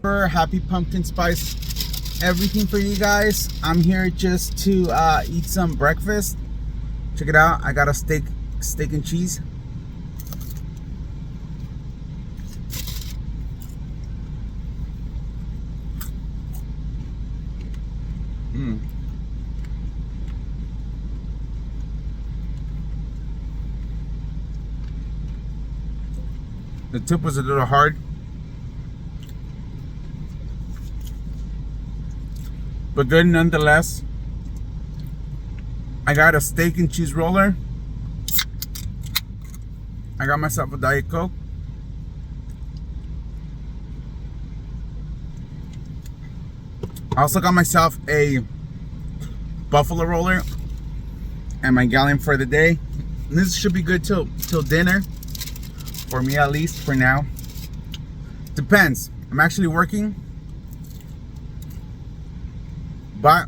Happy pumpkin spice everything for you guys. I'm here just to eat some breakfast. Check it out. I got a steak and cheese. The tip was a little hard, but good nonetheless. I got a steak and cheese roller. I got myself a Diet Coke. I also got myself a buffalo roller and my gallon for the day. And this should be good till dinner. For me, at least for now. Depends. I'm actually working, but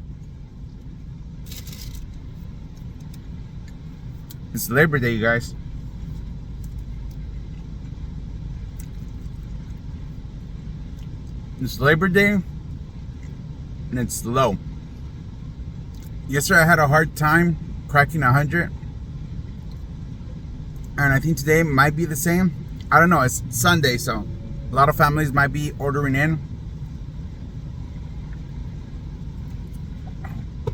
it's Labor Day, you guys. It's Labor Day, and it's low. Yesterday, I had a hard time cracking 100. And I think today might be the same. I don't know, it's Sunday, so a lot of families might be ordering in.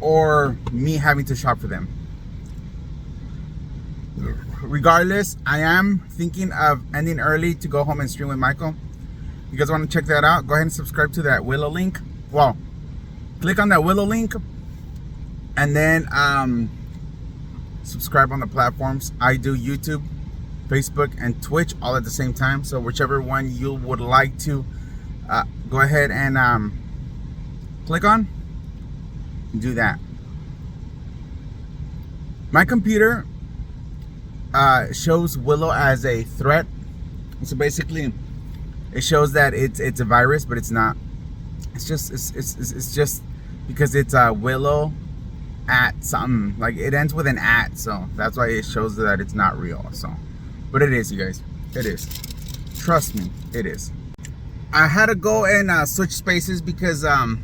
Or me having to shop for them. Regardless, I am thinking of ending early to go home and stream with Michael. You guys want to check that out? Go ahead and subscribe to that Willow link. Well, click on that Willow link. And then subscribe on the platforms. I do YouTube, Facebook, and Twitch all at the same time. So whichever one you would like to go ahead and click on, do that. My computer shows Willow as a threat. So basically, it shows that it's a virus, but it's not. It's just because it's Willow at something, like it ends with an at, so that's why it shows that it's not real. So, but it is, you guys, it is, trust me, it is. I had to go and switch spaces because the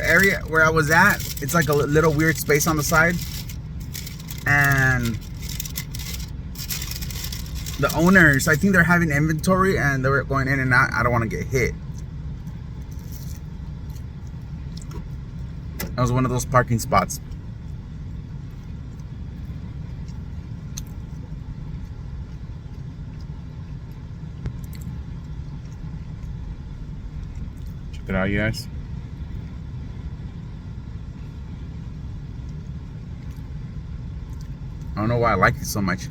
area where I was at, it's like a little weird space on the side, and the owners, I think they're having inventory and they're going in and out. I don't want to get hit. That was one of those parking spots. Check it out, you guys. I don't know why I like it so much.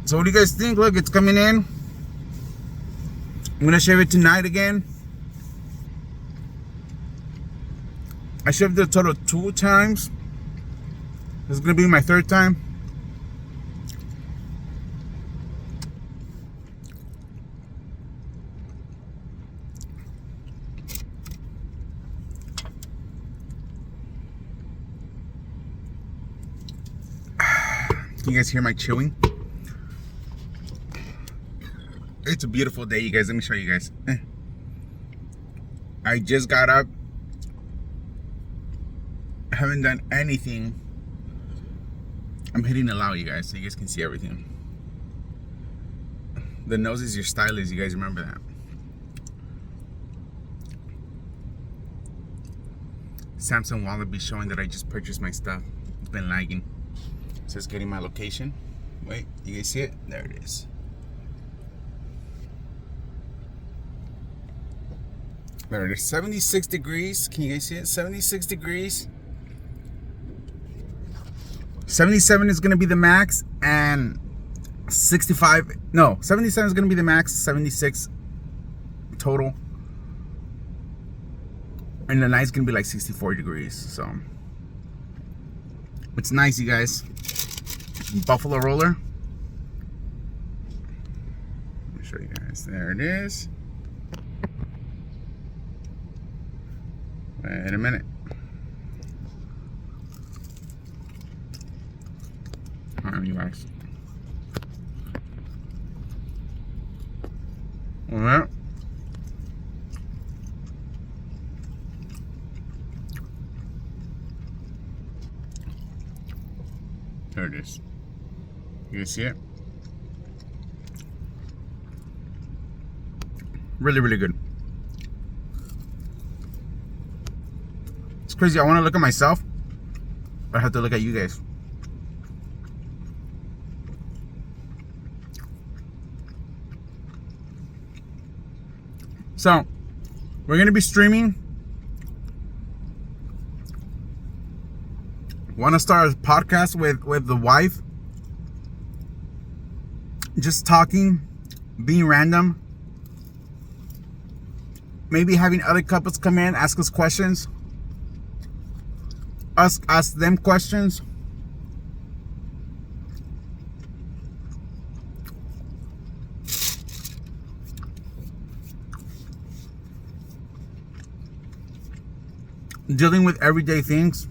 So what do you guys think? Look, it's coming in. I'm gonna shave it tonight again. I shaved it a total of 2 times. This is gonna be my 3rd time. Can you guys hear my chewing? It's a beautiful day, you guys. Let me show you guys. I just got up. I haven't done anything. I'm hitting allow, you guys, so you guys can see everything. The nose is your stylist, you guys remember that. Samsung Wallaby showing that I just purchased my stuff. It's been lagging. It says getting my location. Wait, you guys see it? There it is. There it is, 76 degrees. Can you guys see it? 76 degrees. 77 is gonna be the max, and 77 is gonna be the max, 76 total. And the night's gonna be like 64 degrees, so it's nice, you guys. Buffalo roller. Let me show you guys. There it is. Wait a minute. on, you guys. All right. There it is. You can see it? Really, really good. It's crazy. I want to look at myself, but I have to look at you guys. So, we're going to be streaming. Want to start a podcast with the wife. Just talking, being random. Maybe having other couples come in, ask us questions. Us ask them questions. Dealing with everyday things.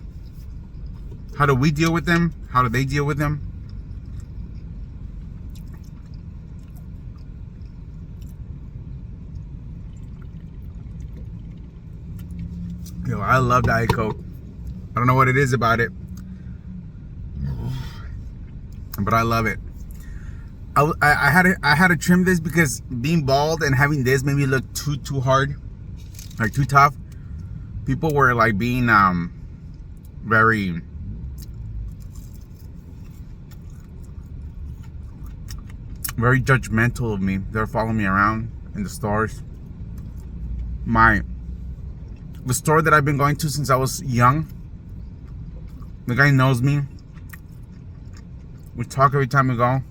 How do we deal with them? How do they deal with them? Yo, I love Diet Coke. I don't know what it is about it, but I love it. I had to trim this because being bald and having this made me look too hard, like too tough. People were like being very judgmental of me. They're following me around in the stores. The store that I've been going to since I was young. The guy knows me. We talk every time we go.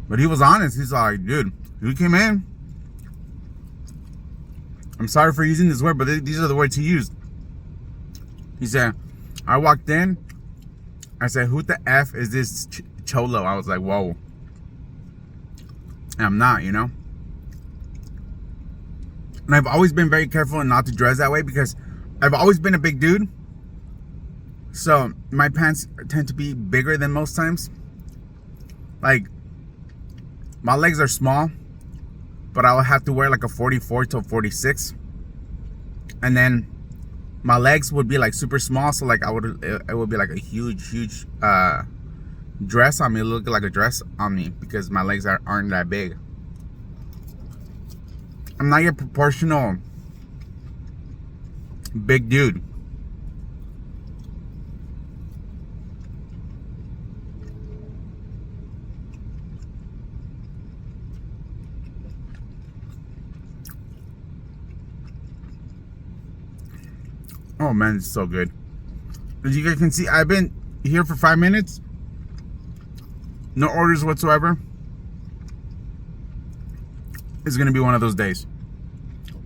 But he was honest. He's like, dude, you came in. I'm sorry for using this word, but these are the words he used. He said, I walked in. I said, who the F is this cholo? I was like, whoa. And I'm not, you know? And I've always been very careful not to dress that way because I've always been a big dude. So my pants tend to be bigger than most times. Like, my legs are small, but I'll have to wear like a 44 to a 46. And then my legs would be like super small. So like it would be like a huge dress on me. It look like a dress on me because my legs aren't that big. I'm not your proportional big dude. Oh man, it's so good. As you guys can see, I've been here for 5 minutes. No orders whatsoever. It's gonna be one of those days.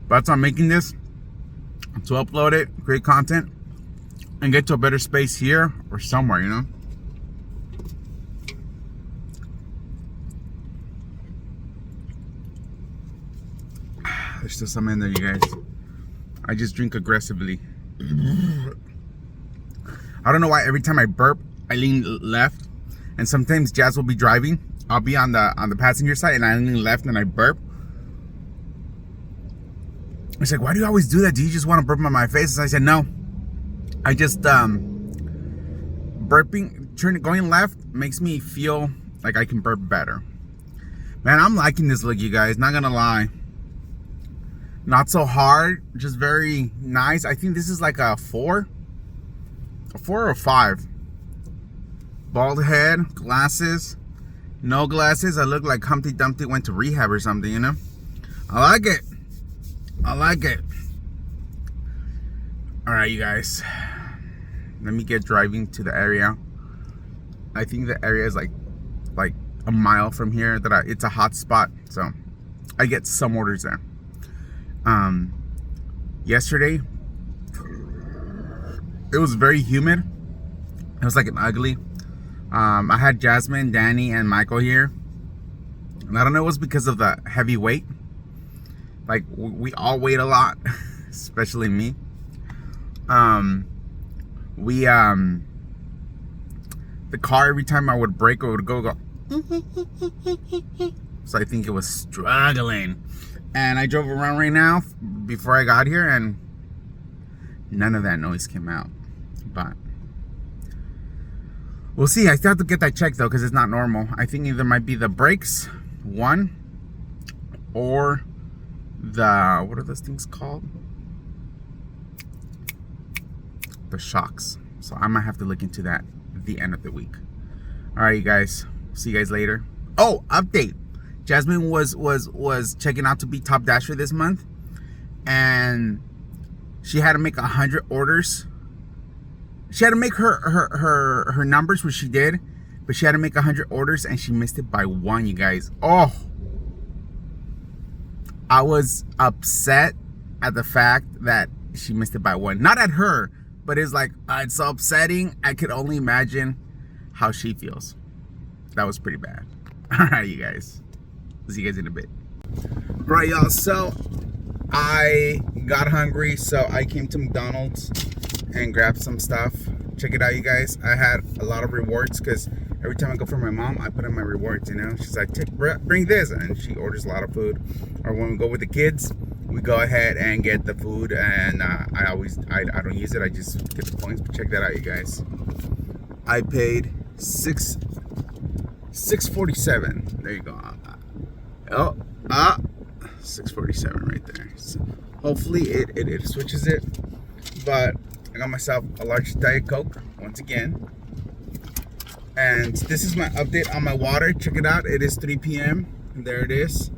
But I'm making this to upload it, create content, and get to a better space here or somewhere, you know? There's still some in there, you guys. I just drink aggressively. I don't know why every time I burp, I lean left. And sometimes Jazz will be driving. I'll be on the passenger side and I lean left and I burp. It's like, why do you always do that? Do you just want to burp on my face? And I said, no. I just, going left makes me feel like I can burp better. Man, I'm liking this look, you guys. Not gonna lie. Not so hard, just very nice. I think this is like a 4. A 4 or a 5. Bald head, glasses, no glasses. I look like Humpty Dumpty went to rehab or something, you know? I like it. I like it. All right, you guys. Let me get driving to the area. I think the area is like a mile from here. It's a hot spot, so I get some orders there. Yesterday, it was very humid. It was like an ugly. I had Jasmine, Danny, and Michael here. And I don't know, it was because of the heavy weight. Like, we all weigh a lot, especially me. the car, every time I would brake or would go. So I think it was struggling. And I drove around right now before I got here, and none of that noise came out. But we'll see. I still have to get that checked though, because it's not normal. I think either might be the brakes, one, or the, what are those things called? The shocks. So I might have to look into that at the end of the week. All right, you guys. See you guys later. Oh, update. Jasmine was checking out to be top dasher this month, and she had to make 100 orders. She had to make her numbers, which she did, but she had to make 100 orders, and she missed it by one, you guys. Oh, I was upset at the fact that she missed it by one. Not at her, but it's like, it's so upsetting. I could only imagine how she feels. That was pretty bad. All right, you guys. See you guys in a bit. Right, y'all. So I got hungry, so I came to McDonald's and grabbed some stuff. Check it out, you guys. I had a lot of rewards because every time I go for my mom, I put in my rewards. You know, she's like, "Bring this," and she orders a lot of food. Or when we go with the kids, we go ahead and get the food, and I don't use it. I just get the points. But check that out, you guys. I paid $6.47. There you go. Oh, 6.47 right there. So hopefully it switches it. But I got myself a large Diet Coke once again. And this is my update on my water. Check it out. It is 3 p.m. And there it is.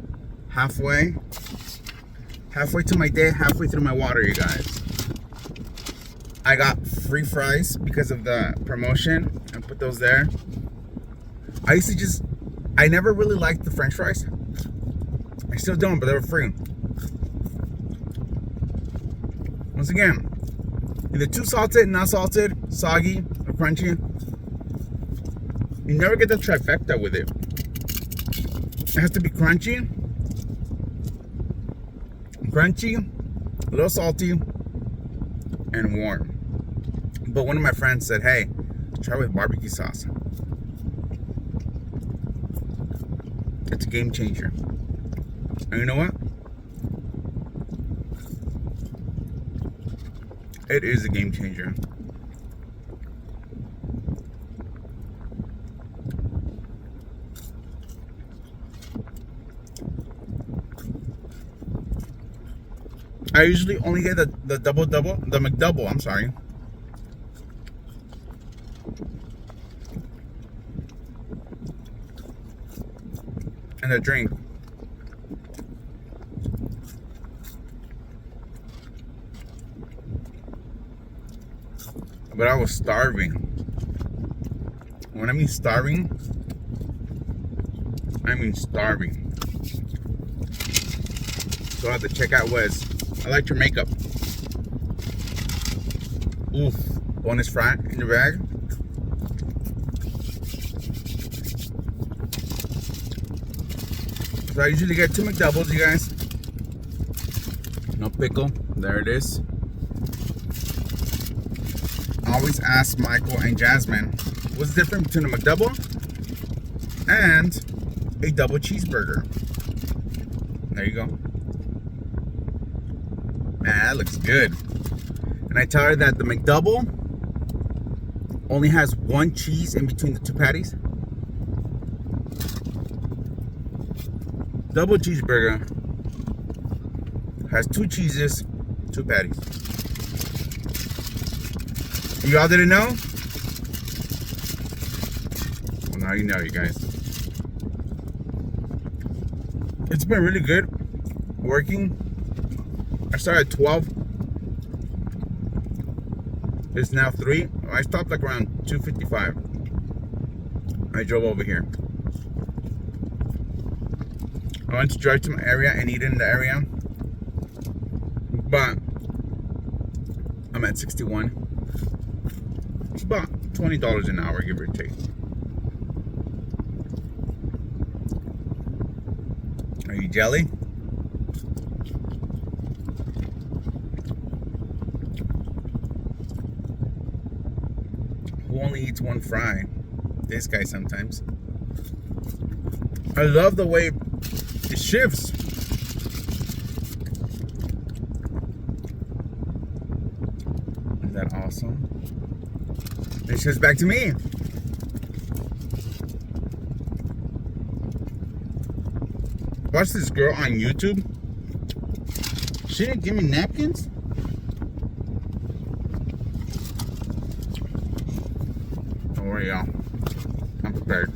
Halfway to my day, halfway through my water, you guys. I got free fries because of the promotion and put those there. I never really liked the French fries. I still don't, but they were free. Once again, either too salted, not salted, soggy, or crunchy. You never get the trifecta with it. It has to be crunchy, a little salty, and warm. But one of my friends said, "Hey, try with barbecue sauce. It's a game changer." And you know what? It is a game changer. I usually only get the McDouble, I'm sorry. And a drink. But I was starving. When I mean starving, I mean starving. So at the checkout was, "I liked your makeup." Oof. Bonus fry in the bag. So I usually get 2 McDoubles, you guys. No pickle. There it is. I always ask Michael and Jasmine, what's the difference between a McDouble and a double cheeseburger? There you go. Man, that looks good. And I tell her that the McDouble only has 1 cheese in between the 2 patties. Double cheeseburger has 2 cheeses, 2 patties. You all didn't know? Well, now you know, you guys. It's been really good working. I started at 12. It's now 3. I stopped like around 2:55. I drove over here. I went to drive to my area and eat in the area. But I'm at 61. It's about $20 an hour, give or take. Are you jelly? Who only eats 1 fry? this guy sometimes. I love the way it shifts. Isn't that awesome? It shifts back to me. Watch this girl on YouTube. She didn't give me napkins. Don't worry, y'all. I'm prepared.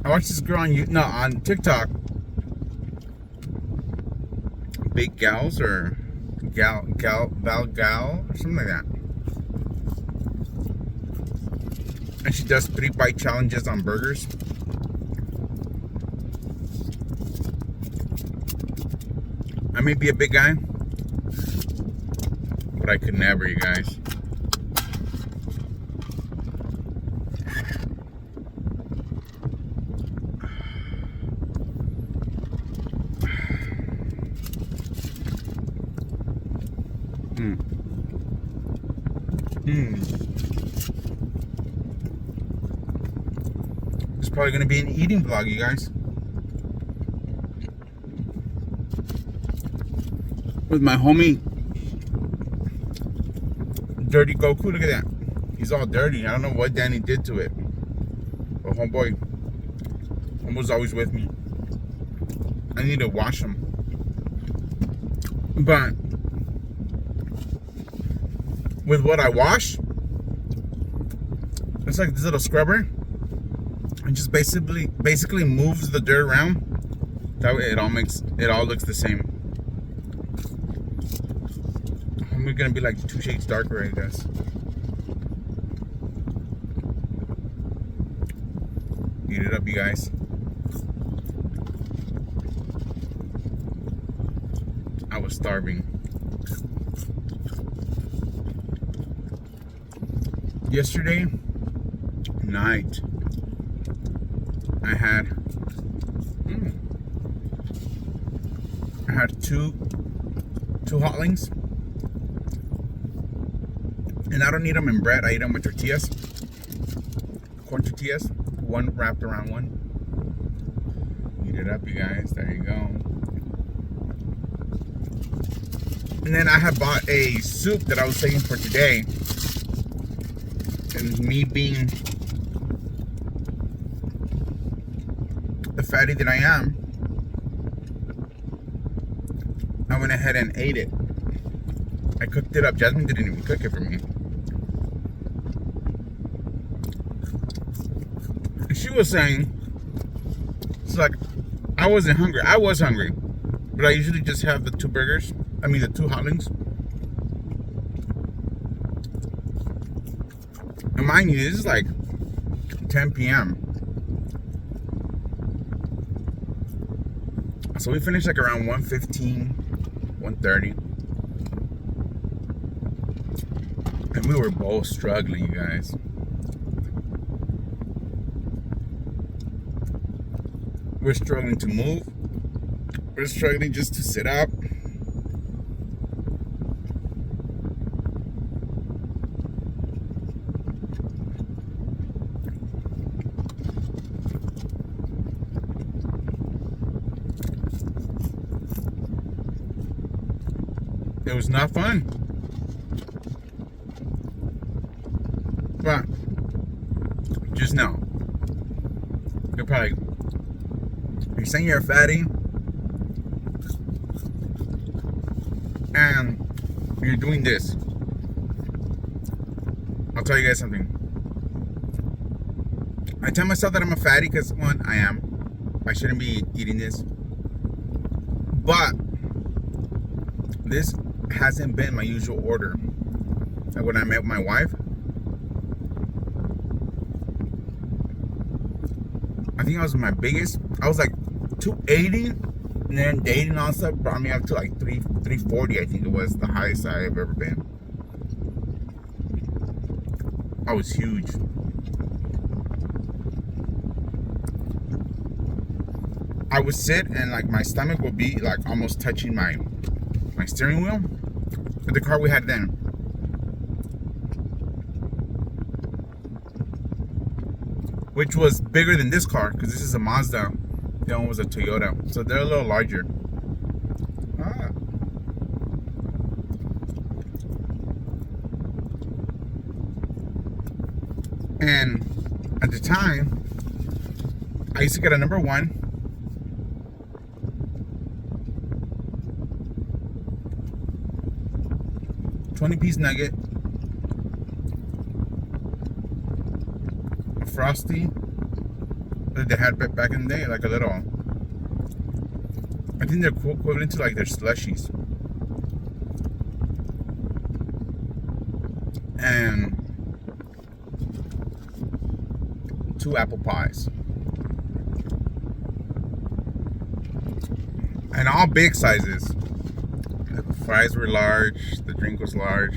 I watched this girl on TikTok. Big Gals or Gal or something like that. And she does 3-bite challenges on burgers. I may be a big guy, but I could never, you guys. It's probably gonna be an eating vlog, you guys. With my homie Dirty Goku. Look at that. He's all dirty. I don't know what Danny did to it. But homeboy was always with me. I need to wash him. But with what I wash, it's like this little scrubber. It just basically moves the dirt around. That way it all looks the same. I'm gonna be like 2 shades darker, I guess. Eat it up, you guys. I was starving. Yesterday night, I had two hotlings, and I don't eat them in bread. I eat them with tortillas, corn tortillas, one wrapped around one. Eat it up, you guys. There you go. And then I had bought a soup that I was saving for today. And me being the fatty that I am, I went ahead and ate it. I cooked it up. Jasmine didn't even cook it for me. She was saying, it's like, I wasn't hungry. I was hungry, but I usually just have the 2 burgers. I mean, the 2 hotlings. And mind you, this is like 10 p.m. So we finished like around 1:15, 1:30. And we were both struggling, you guys. We're struggling to move. We're struggling just to sit up. It was not fun. But just know, you're saying you're a fatty and you're doing this. I'll tell you guys something. I tell myself that I'm a fatty because, one, I am. I shouldn't be eating this. But this hasn't been my usual order. Like when I met my wife, I think I was my biggest. I was like 280, and then dating all stuff brought me up to like 340. I think it was the highest I've ever been. I was huge. I would sit and like my stomach would be like almost touching my my steering wheel with the car we had then. Which was bigger than this car, because this is a Mazda. The other one was a Toyota. So they're a little larger. And at the time, I used to get a number 1. $20-piece nugget, a Frosty that they had back in the day, like a little, I think they're equivalent to like their slushies, and 2 apple pies, and all big sizes. The fries were large, the drink was large,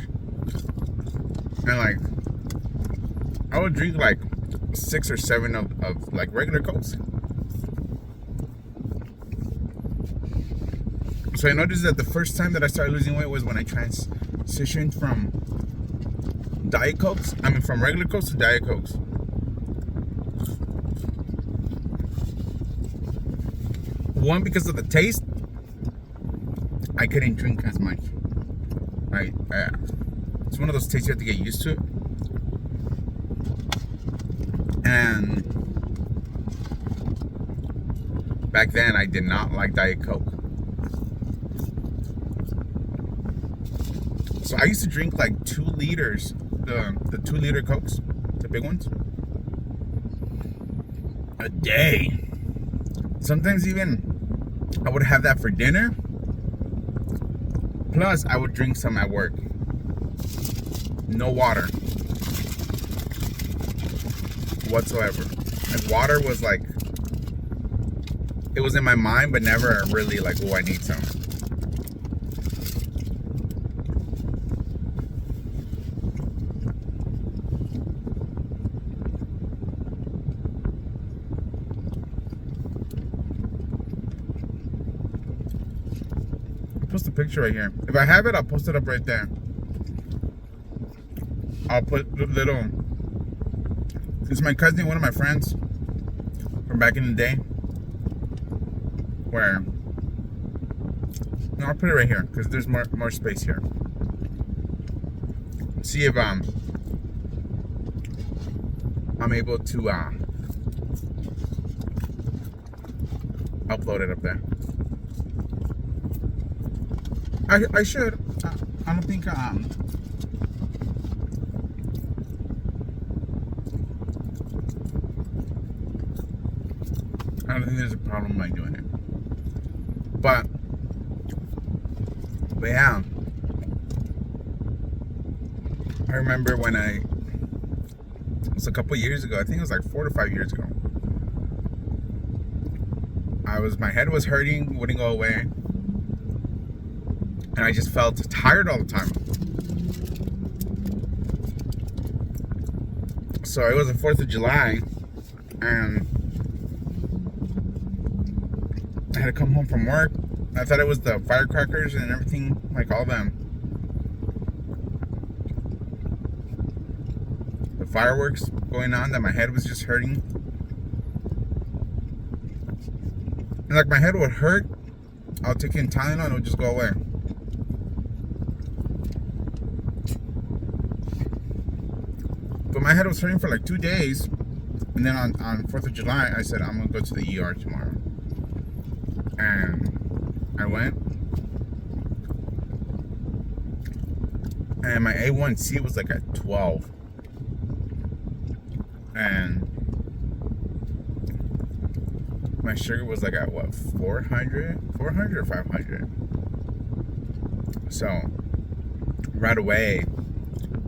and like I would drink like 6 or 7 of like regular Cokes. So I noticed that the first time that I started losing weight was when I transitioned from Diet Cokes, from regular Cokes to Diet Cokes. One, because of the taste, I couldn't drink as much. It's one of those tastes you have to get used to. And back then, I did not like Diet Coke. So I used to drink like 2 liters, the 2-liter Cokes, the big ones, a day. Sometimes even I would have that for dinner. Plus, I would drink some at work. No water whatsoever. Like, water was like, it was in my mind, but never really like, oh, I need some. Post a picture right here. If I have it, I'll post it up right there. I'll put little. It's my cousin, one of my friends from back in the day. Where? No, I'll put it right here because there's more space here. See if I'm able to upload it up there. I should. I don't think I don't think there's a problem by doing it. But yeah. I remember when it was a couple years ago, I think it was like 4 to 5 years ago. My head was hurting, wouldn't go away. And I just felt tired all the time. So it was the 4th of July, and I had to come home from work. I thought it was the firecrackers and everything, like all the fireworks going on, that my head was just hurting. And like my head would hurt, I'll take in Tylenol and it would just go away. But my head was hurting for like 2 days. And then on 4th of July, I said, I'm going to go to the ER tomorrow. And I went. And my A1C was like at 12. And my sugar was like at what, 400 or 500. So right away,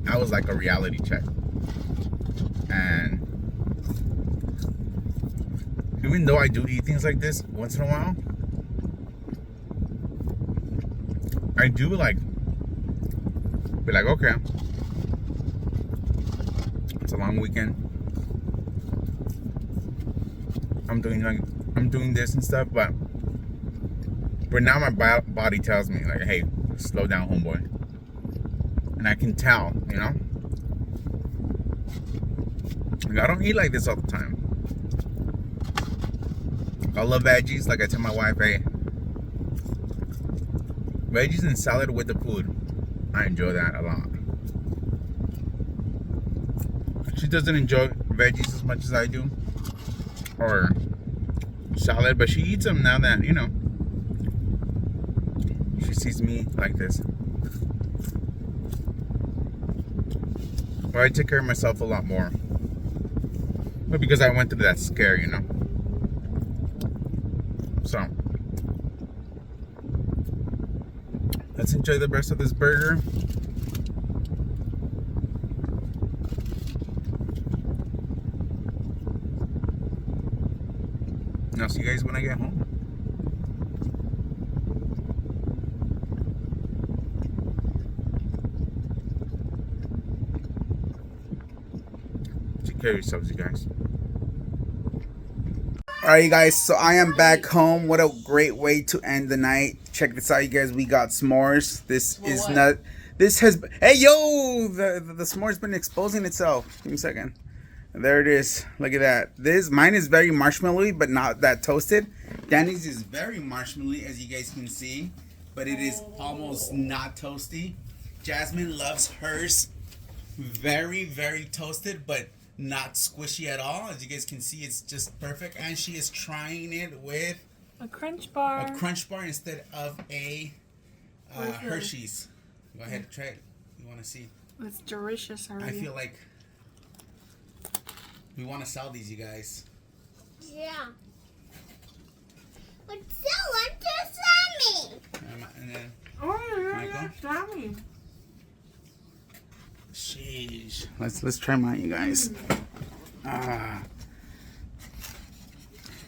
that was like a reality check. And even though I do eat things like this once in a while, I do like be like, okay, it's a long weekend. I'm doing this and stuff, but now my body tells me like, hey, Slow down, homeboy. And I can tell, you know. Like, I don't eat like this all the time. I love veggies. Like I tell my wife, hey, veggies and salad with the food. I enjoy that a lot. She doesn't enjoy veggies as much as I do, or salad, but she eats them now that, you know, she sees me like this. But I take care of myself a lot more. But because I went through that scare, you know. So let's enjoy the rest of this burger. And I'll see you guys when I get home. Take care of yourselves, you guys. Alright, you guys, so I am back home. What a great way to end the night. Check this out, you guys. We got s'mores. This is what? Not. This has. Hey, yo! The s'more's been exposing itself. Give me a second. There it is. Look at that. Mine is very marshmallowy, but not that toasted. Danny's is very marshmallowy, as you guys can see, but it is almost not toasty. Jasmine loves hers very, very toasted, but not squishy at all. As you guys can see, it's just perfect. And she is trying it with a crunch bar. A crunch bar instead of a Hershey's. Go ahead and try it. You want to see? It's delicious already. I feel like we want to sell these, you guys. Yeah. But someone to sell me. And then, oh, yeah, Sammy. Sheesh. Let's try mine, you guys.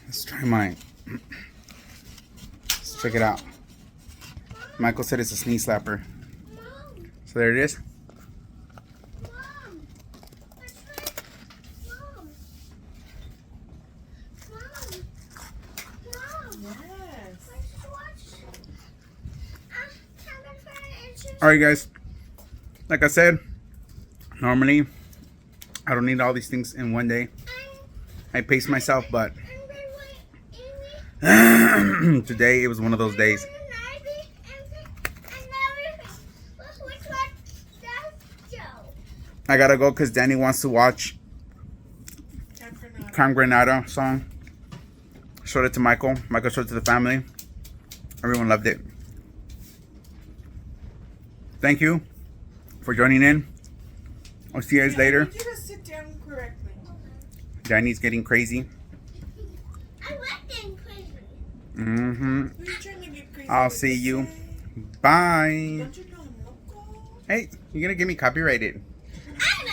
Let's try mine. Let's check it out. Michael said it's a sneeze slapper. Mom. So there it is. Mom. Mom. Mom. Mom. Yes. Alright, guys. Like I said, normally I don't need all these things in one day. I pace myself, but today it was one of those days. I gotta go because Danny wants to watch Camp Granada song. Showed it to Michael. Michael showed it to the family. Everyone loved it. Thank you for joining in. I'll see you guys later. I need you to sit down correctly. Danny's getting crazy. I like getting crazy. Mm-hmm. You're trying to get crazy. I'll see you. Bye. Don't you know I'm local? Hey, you're gonna get me copyrighted. I